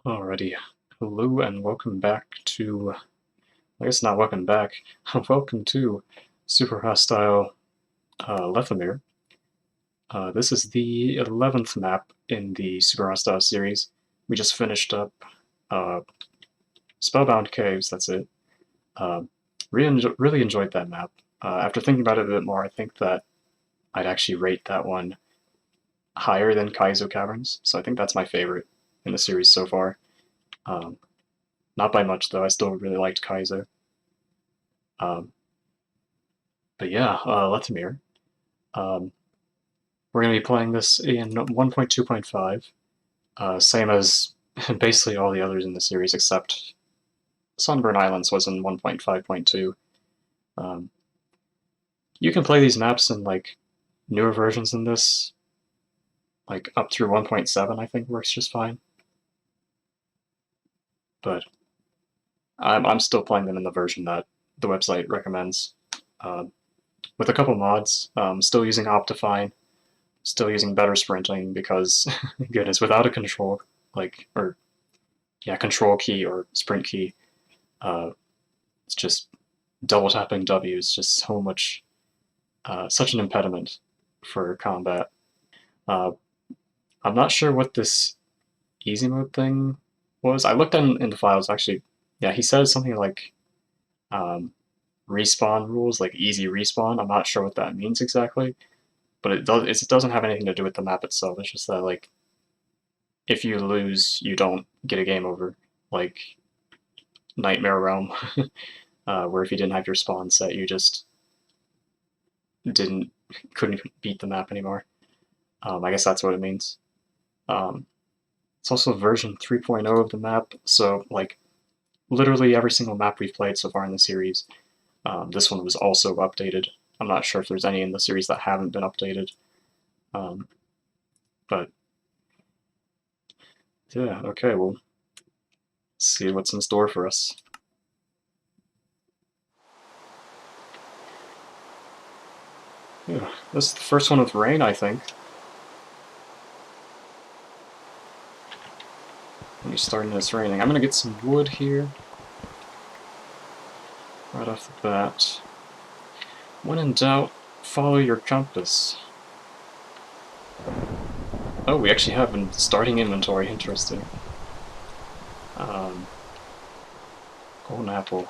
Alrighty, hello and welcome back to, I guess not welcome back, welcome to Super Hostile Lethamyr. This is the 11th map in the Super Hostile series. We just finished up uh, Spellbound Caves, that's it. Really enjoyed that map. After thinking about it a bit more, I think that I'd actually rate that one higher than Kaizo Caverns, so I think that's my favorite in the series so far. Um, Not by much, though. I still really liked Kaizo. Um, but yeah, Lethamyr. Um, we're going to be playing this in 1.2.5, same as basically all the others in the series, except Sunburn Islands was in 1.5.2. You can play these maps in like newer versions than this, like up through 1.7, I think works just fine. But I'm still playing them in the version that the website recommends, with a couple mods. Still using Optifine, still using better sprinting because, goodness, without a control, control key or sprint key, it's just double tapping W is just so much, such an impediment for combat. I'm not sure what this easy mode thing was. I looked in the files, actually. Yeah, he says something like respawn rules, like easy respawn. I'm not sure what that means exactly, but it doesn't have anything to do with the map itself. It's just that, like, if you lose, you don't get a game over, like Nightmare Realm, where if you didn't have your spawn set, you just couldn't beat the map anymore. I guess that's what it means. It's also version 3.0 of the map, so like literally every single map we've played so far in the series, this one was also updated. I'm not sure if there's any in the series that haven't been updated, but yeah, okay, well, let's see what's in store for us. Yeah, this is the first one with rain, I think. When you start and it's raining. I'm gonna get some wood here. Right off the bat. When in doubt, follow your compass. Oh, we actually have a starting inventory. Interesting. Golden apple.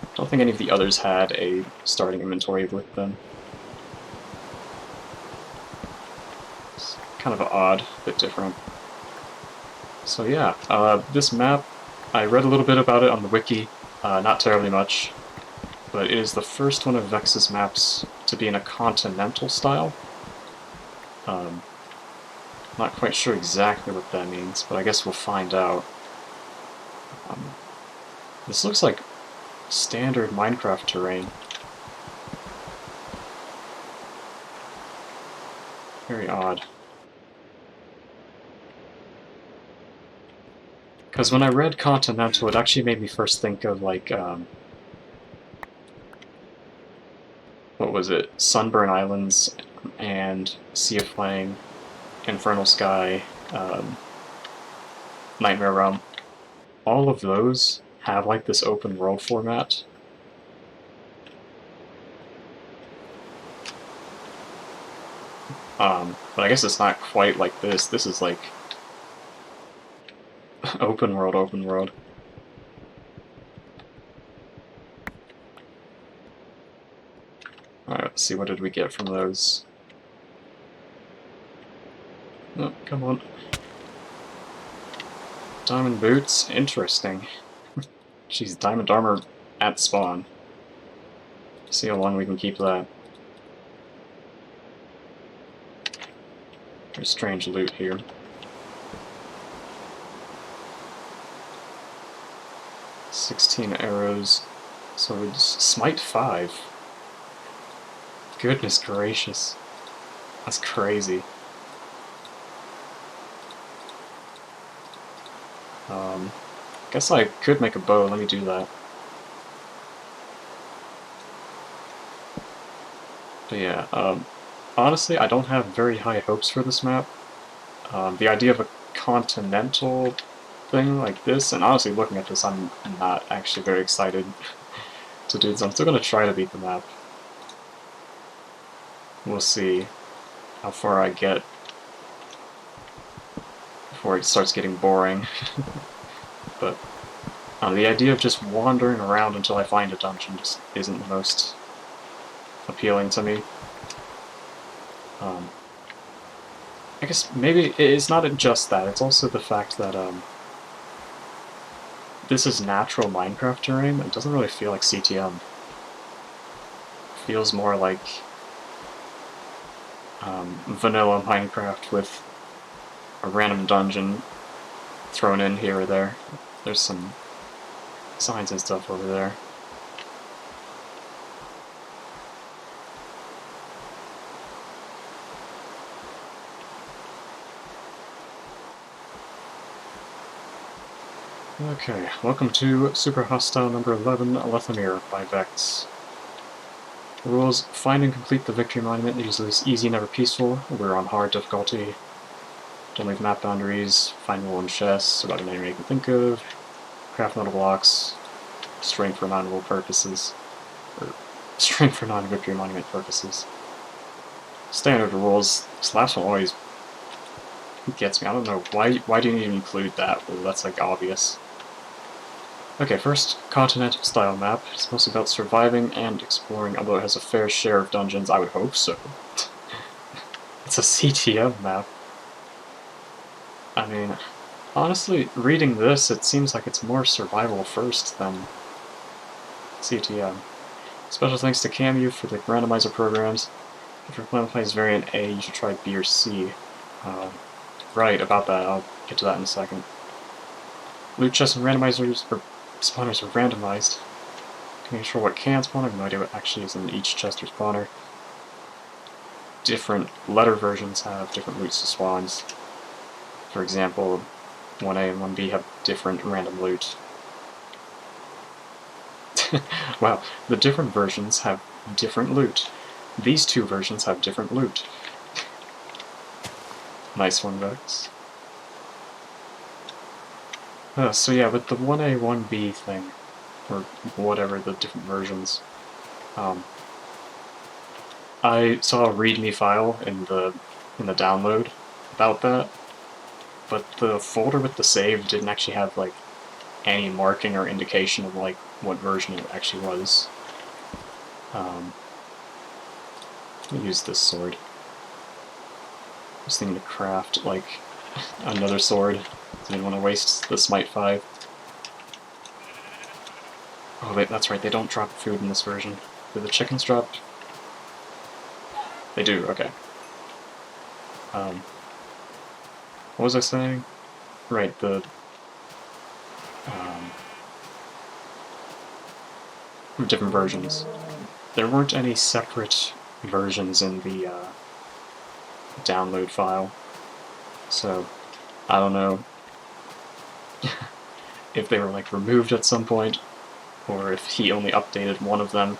I don't think any of the others had a starting inventory with them. It's kind of odd, a bit different. So yeah, this map, I read a little bit about it on the wiki, not terribly much, but it is the first one of Vechs's maps to be in a Continental style. Not quite sure exactly what that means, but I guess we'll find out. This looks like standard Minecraft terrain. Very odd. Because when I read Continental, it actually made me first think of, like, what was it? Sunburn Islands and Sea of Flame, Infernal Sky, Nightmare Realm. All of those have, like, this open world format. But I guess it's not quite like this. This is, like, open world, open world. Alright, let's see, what did we get from those? Oh, come on. Diamond boots? Interesting. Jeez, diamond armor at spawn. See how long we can keep that. There's strange loot here. "16 arrows. So it's smite 5. Goodness gracious. That's crazy. Guess I could make a bow. Let me do that. But yeah, honestly, I don't have very high hopes for this map. The idea of a Continental thing like this, and honestly, looking at this, I'm not actually very excited to do this. I'm still going to try to beat the map. We'll see how far I get before it starts getting boring. But the idea of just wandering around until I find a dungeon just isn't the most appealing to me. I guess maybe it's not just that, it's also the fact that this is natural Minecraft terrain. It doesn't really feel like CTM. It feels more like vanilla Minecraft with a random dungeon thrown in here or there. There's some signs and stuff over there. Okay, welcome to Super Hostile number 11, Lethamyr by Vechs. Rules: find and complete the victory monument. Usually it's easy, never peaceful. We're on hard difficulty. Don't leave map boundaries. Find wool and chests, about an enemy you can think of. Craft metal blocks. Strength for non-wool purposes. Or strength for non-victory monument purposes. Standard rules. This last one always gets me. I don't know, why do you even include that? Well, that's like obvious. Okay, first, Continental style map. It's mostly about surviving and exploring, although it has a fair share of dungeons. I would hope so. It's a CTM map. I mean, honestly, reading this, it seems like it's more survival first than CTM. Special thanks to Camu for the randomizer programs. If you're planning to play as variant A, you should try B or C. Right, about that, I'll get to that in a second. Loot chests and randomizers, or spawners are randomized. Can you control what can spawn? I have no idea what actually is in each chest or spawner. Different letter versions have different routes to spawns. For example, 1A and 1B have different random loot. Wow, the different versions have different loot. These two versions have different loot. Nice one, Vechs. So yeah, with the 1A, 1B thing, or whatever, the different versions, I saw a README file in the download about that, but the folder with the save didn't actually have like any marking or indication of like what version it actually was. Let me use this sword. I was thinking to craft like another sword. I didn't want to waste the Smite 5. Oh wait, that's right, they don't drop food in this version. Do the chickens drop? They do, okay. What was I saying? Right, the... different versions. There weren't any separate versions in the download file, so I don't know if they were like removed at some point, or if he only updated one of them,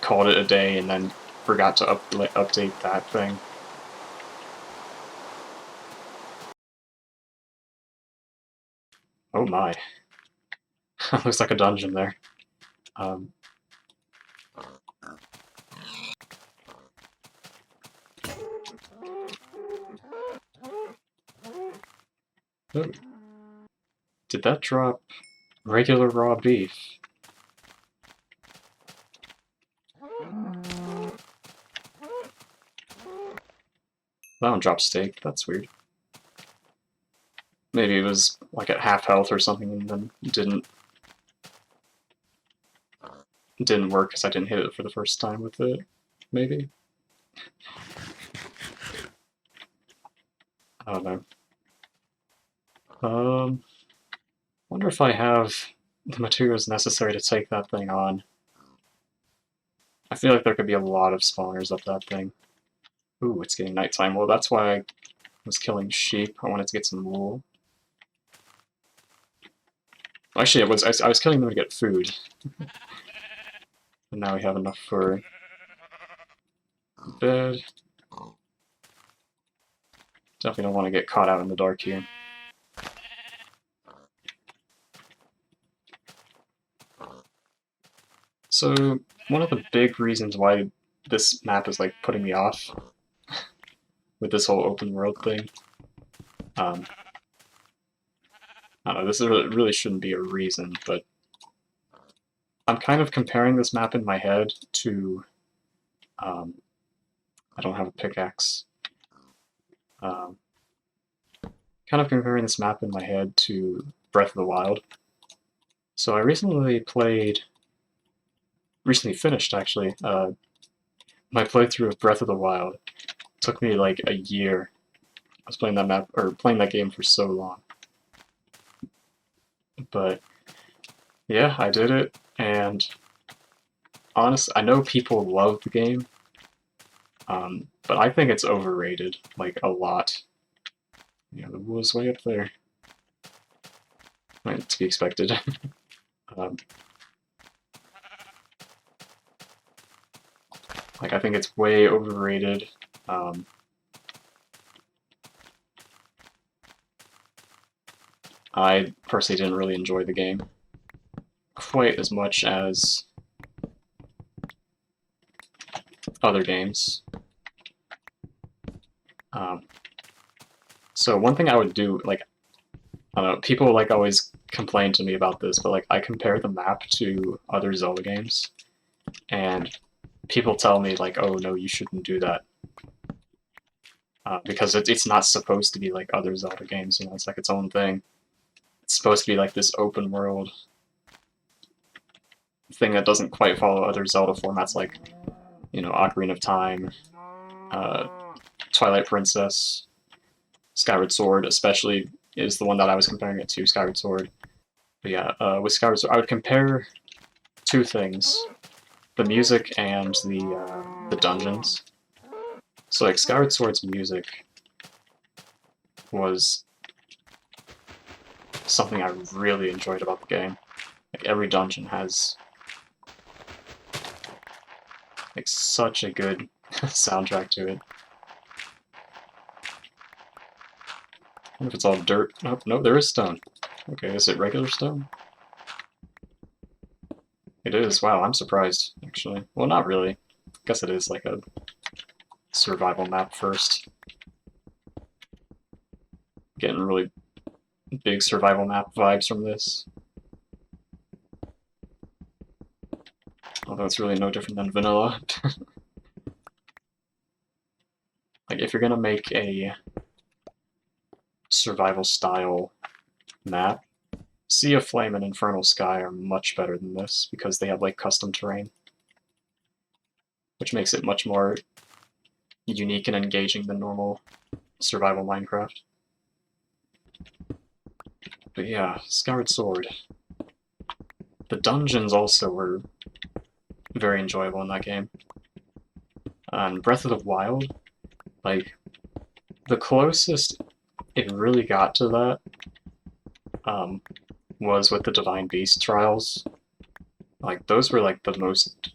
called it a day, and then forgot to update that thing. Oh my. Looks like a dungeon there. Oh. Did that drop regular raw beef? That one dropped steak, that's weird. Maybe it was like at half health or something and then didn't work because I didn't hit it for the first time with it, maybe? I don't know. Wonder if I have the materials necessary to take that thing on. I feel like there could be a lot of spawners up that thing. Ooh, it's getting nighttime. Well, that's why I was killing sheep. I wanted to get some wool. Actually, I was killing them to get food. And now we have enough for bed. Definitely don't want to get caught out in the dark here. So one of the big reasons why this map is like putting me off with this whole open world thing, I don't know, this really shouldn't be a reason, but I'm kind of comparing this map in my head to, I don't have a pickaxe, kind of comparing this map in my head to Breath of the Wild. So I recently finished actually, my playthrough of Breath of the Wild. It took me like a year. I was playing that map, or playing that game for so long. But yeah, I did it, and honestly, I know people love the game, but I think it's overrated, like, a lot. Yeah, the wool's way up there. To be expected. Like, I think it's way overrated. I personally didn't really enjoy the game quite as much as other games. So one thing I would do, like, I don't know, people like always complain to me about this, but like I compare the map to other Zelda games, and people tell me like, oh no, you shouldn't do that. Because it's not supposed to be like other Zelda games, you know, it's like its own thing. It's supposed to be like this open world thing that doesn't quite follow other Zelda formats like, you know, Ocarina of Time, Twilight Princess, Skyward Sword, especially is the one that I was comparing it to, Skyward Sword. But yeah, with Skyward Sword, I would compare two things: the music and the dungeons. So like Skyward Sword's music was something I really enjoyed about the game. Like every dungeon has like such a good soundtrack to it. I wonder if it's all dirt. Nope, no, there is stone. Okay, is it regular stone? It is. Wow, I'm surprised, actually. Well, not really. I guess it is like a survival map first. Getting really big survival map vibes from this. Although it's really no different than vanilla. Like, if you're gonna make a survival style map, Sea of Flame and Infernal Sky are much better than this because they have like custom terrain, which makes it much more unique and engaging than normal survival Minecraft. But yeah, Skyward Sword. The dungeons also were very enjoyable in that game. And Breath of the Wild, like, the closest it really got to that was with the Divine Beast trials. Like, those were like the most,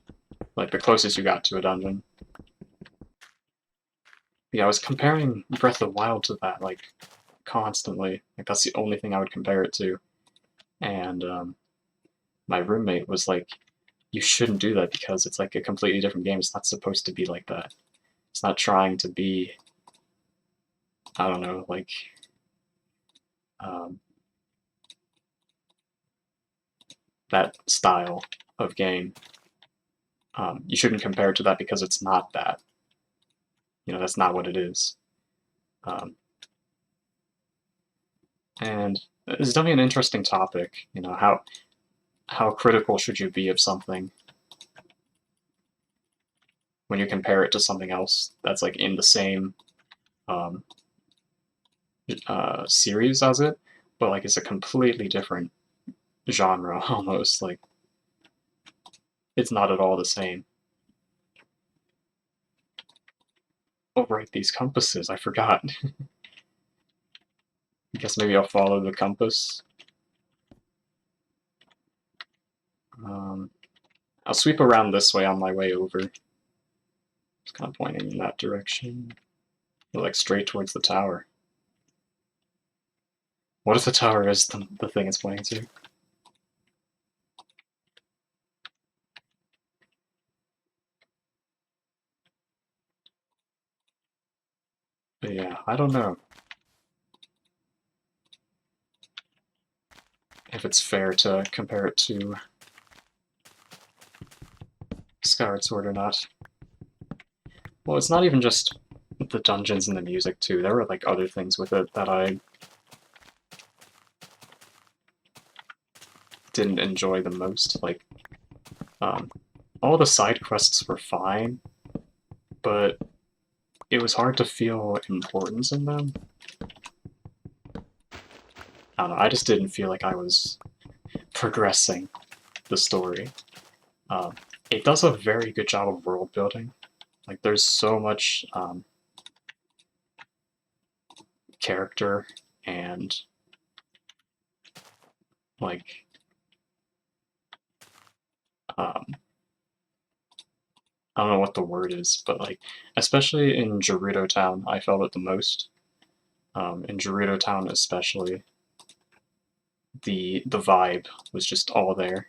like, the closest you got to a dungeon. Yeah, I was comparing Breath of the Wild to that, like, constantly. Like, that's the only thing I would compare it to. And my roommate was like, you shouldn't do that because it's like a completely different game. It's not supposed to be like that. It's not trying to be, I don't know, like, that style of game. You shouldn't compare it to that because it's not that. You know, that's not what it is. And it's definitely an interesting topic. You know, how critical should you be of something when you compare it to something else that's like in the same series as it, but like it's a completely different genre almost. Like it's not at all the same. Oh right, these compasses, I forgot. I guess maybe I'll follow the compass. I'll sweep around this way on my way over. Just kind of pointing in that direction. Like straight towards the tower. What if the tower is the thing it's pointing to? But yeah, I don't know if it's fair to compare it to Skyward Sword or not. Well, it's not even just the dungeons and the music too. There were like other things with it that I didn't enjoy the most. Like, all the side quests were fine, but it was hard to feel importance in them. I don't know, I just didn't feel like I was progressing the story. It does a very good job of world building. Like, there's so much character and, like, I don't know what the word is, but, like, especially in Gerudo Town, I felt it the most. In Gerudo Town especially, the vibe was just all there.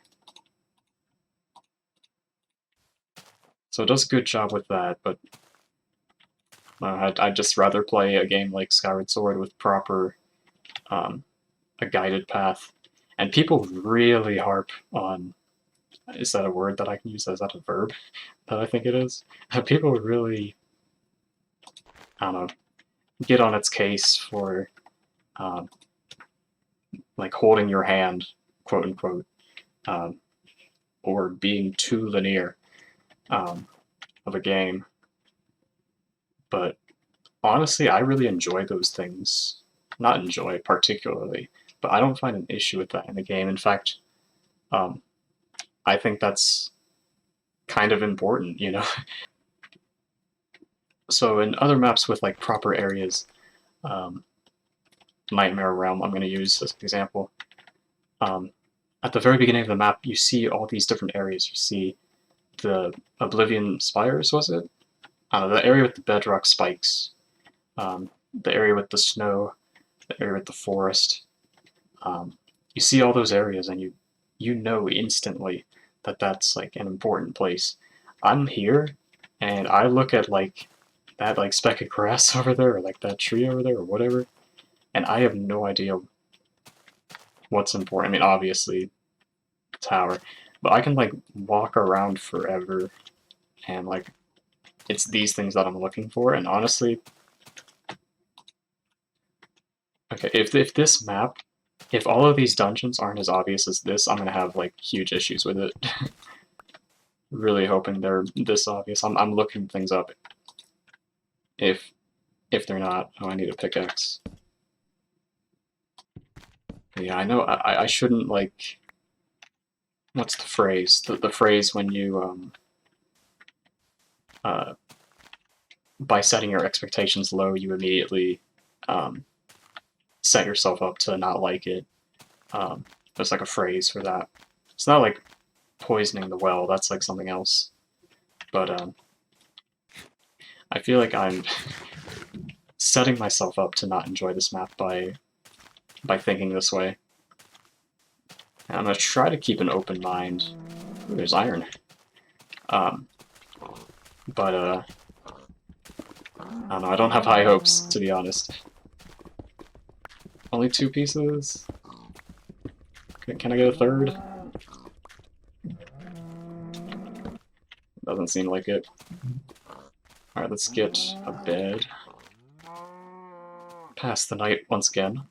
So it does a good job with that, but I'd just rather play a game like Skyward Sword with proper, a guided path. And people really harp on, is that a word that I can use? Is that a verb that I think it is? People really, I don't know, get on its case for, like, holding your hand, quote unquote, or being too linear of a game. But honestly, I really enjoy those things. Not enjoy particularly, but I don't find an issue with that in the game. In fact, I think that's kind of important, you know? So in other maps with like proper areas, Nightmare Realm I'm going to use as an example. At the very beginning of the map, you see all these different areas. You see the Oblivion Spires, was it? The area with the bedrock spikes, the area with the snow, the area with the forest. You see all those areas, and you know instantly that that's like an important place. I'm here, and I look at like that like speck of grass over there, or like that tree over there, or whatever, and I have no idea what's important. I mean, obviously, the tower, but I can like walk around forever, and like it's these things that I'm looking for. And honestly, okay, if this map, if all of these dungeons aren't as obvious as this, I'm gonna have like huge issues with it. Really hoping they're this obvious. I'm looking things up. If they're not, oh, I need a pickaxe. But yeah, I know I shouldn't like. What's the phrase? The phrase when you by setting your expectations low, you immediately set yourself up to not like it. There's like a phrase for that. It's not like poisoning the well. That's like something else. But I feel like I'm setting myself up to not enjoy this map by thinking this way. And I'm gonna try to keep an open mind. Ooh, there's iron. But I don't know, I don't have high hopes, to be honest. Only 2 pieces? Can I get a third? Doesn't seem like it. Alright, let's get a bed. Pass the night once again.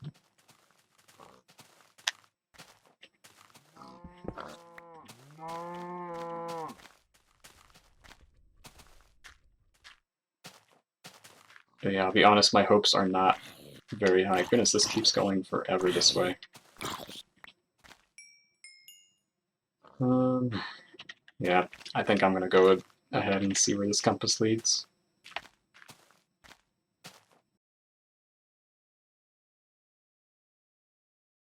But yeah, I'll be honest, my hopes are not very high. Goodness, this keeps going forever this way. Yeah, I think I'm gonna go ahead and see where this compass leads.